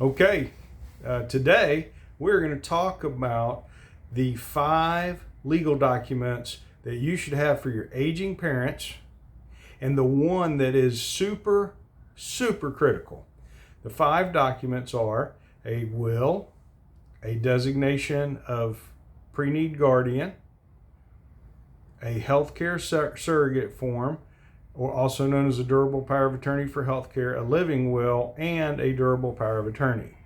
Okay, today we're going to talk about the 5 legal documents that you should have for your aging parents, and the one that is super critical. The 5 documents are a will, a designation of pre-need guardian, a healthcare surrogate form, or also known as a durable power of attorney for healthcare, a living will, and a durable power of attorney.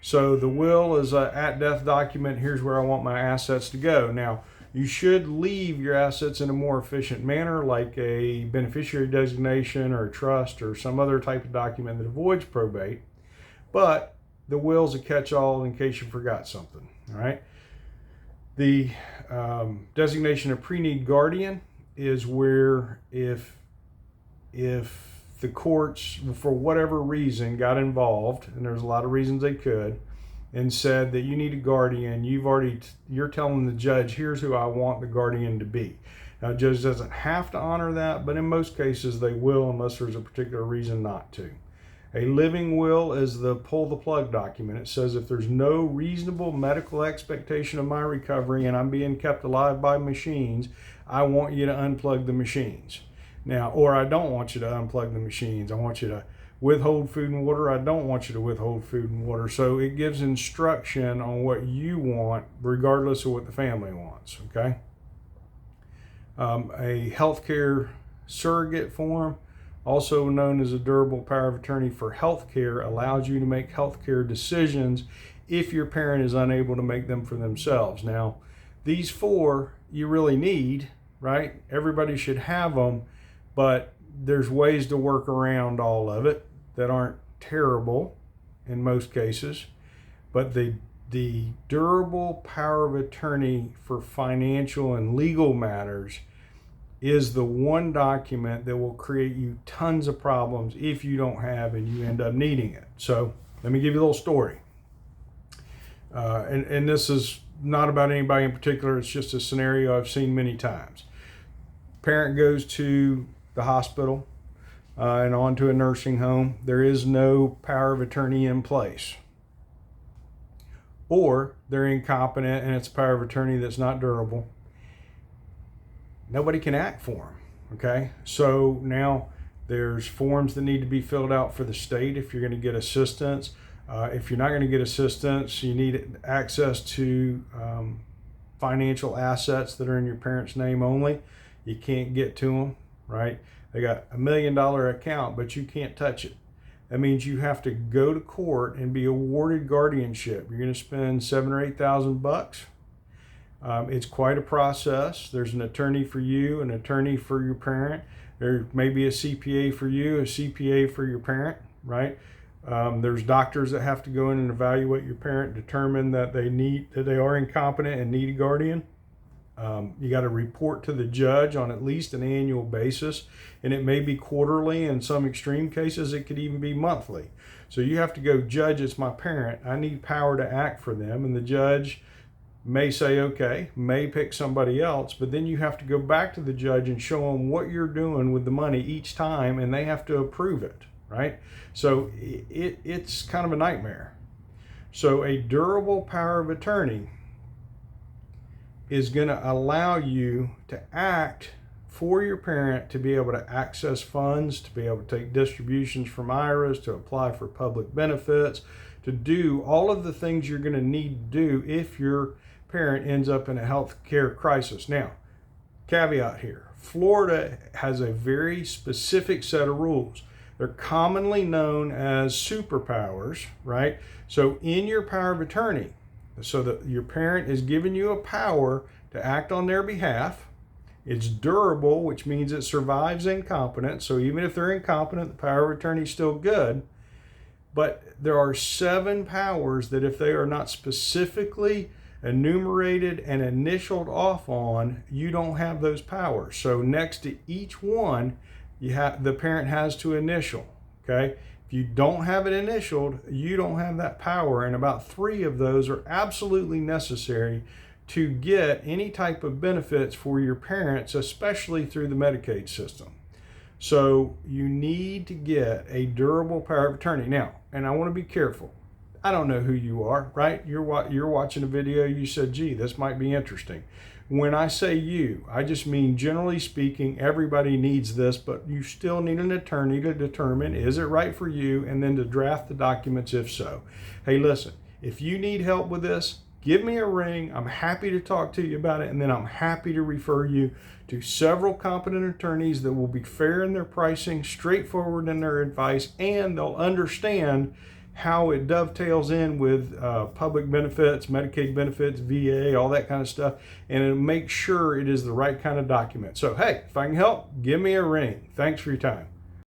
So the will is an at-death document. Here's where I want my assets to go. Now, you should leave your assets in a more efficient manner, like a beneficiary designation or a trust or some other type of document that avoids probate. But the will's a catch-all in case you forgot something. All right. The designation of pre-need guardian is where if the courts, for whatever reason, got involved, and there's a lot of reasons they could, and said that you need a guardian, you're telling the judge, here's who I want the guardian to be. Now, the judge doesn't have to honor that, but in most cases they will, unless there's a particular reason not to. A living will is the pull the plug document. It says if there's no reasonable medical expectation of my recovery and I'm being kept alive by machines, I want you to unplug the machines. Now, or I don't want you to unplug the machines. I want you to withhold food and water. I don't want you to withhold food and water. So it gives instruction on what you want, regardless of what the family wants, okay? A healthcare surrogate form, also known as a durable power of attorney for healthcare, allows you to make healthcare decisions if your parent is unable to make them for themselves. Now, these 4 you really need, right? Everybody should have them. But there's ways to work around all of it that aren't terrible in most cases. But the durable power of attorney for financial and legal matters is the one document that will create you tons of problems if you don't have and you end up needing it. So let me give you a little story. And this is not about anybody in particular. It's just a scenario I've seen many times. Parent goes to the hospital and on to a nursing home. There is no power of attorney in place, or they're incompetent and it's a power of attorney that's not durable. Nobody can act for them. Okay, so now there's forms that need to be filled out for the state if you're going to get assistance. If you're not going to get assistance, you need access to financial assets that are in your parents' name only. You can't get to them. Right? They got $1 million account, but you can't touch it. That means you have to go to court and be awarded guardianship. You're going to spend $7,000 or $8,000. It's quite a process. There's an attorney for you, an attorney for your parent. There may be a CPA for you, a CPA for your parent. Right? There's doctors that have to go in and evaluate your parent, determine that they are incompetent and need a guardian. You got to report to the judge on at least an annual basis, and it may be quarterly. In some extreme cases, it could even be monthly. So you have to go, judge, it's my parent. I need power to act for them. And the judge may say, okay, may pick somebody else, but then you have to go back to the judge and show them what you're doing with the money each time, and they have to approve it, right? So it's kind of a nightmare. So a durable power of attorney is going to allow you to act for your parent, to be able to access funds, to be able to take distributions from IRAs, to apply for public benefits, to do all of the things you're going to need to do if your parent ends up in a health care crisis. Now, caveat here, Florida has a very specific set of rules. They're commonly known as superpowers, right? So in your power of attorney, so that your parent is giving you a power to act on their behalf. It's durable, which means it survives incompetence. So even if they're incompetent, the power of attorney is still good. But there are 7 powers that if they are not specifically enumerated and initialed off on, you don't have those powers. So next to each one, the parent has to initial, okay? If you don't have it initialed, you don't have that power, and about 3 of those are absolutely necessary to get any type of benefits for your parents, especially through the Medicaid system. So you need to get a durable power of attorney. Now, and I want to be careful, I don't know who you are, right? You're watching a video, you said, gee, this might be interesting. When I say you, I just mean generally speaking, everybody needs this, but you still need an attorney to determine, is it right for you, and then to draft the documents if so. Hey, listen, if you need help with this, give me a ring. I'm happy to talk to you about it, and then I'm happy to refer you to several competent attorneys that will be fair in their pricing, straightforward in their advice, and they'll understand how it dovetails in with public benefits, Medicaid benefits, VA, all that kind of stuff, and it'll make sure it is the right kind of document. So, hey, if I can help, give me a ring. Thanks for your time.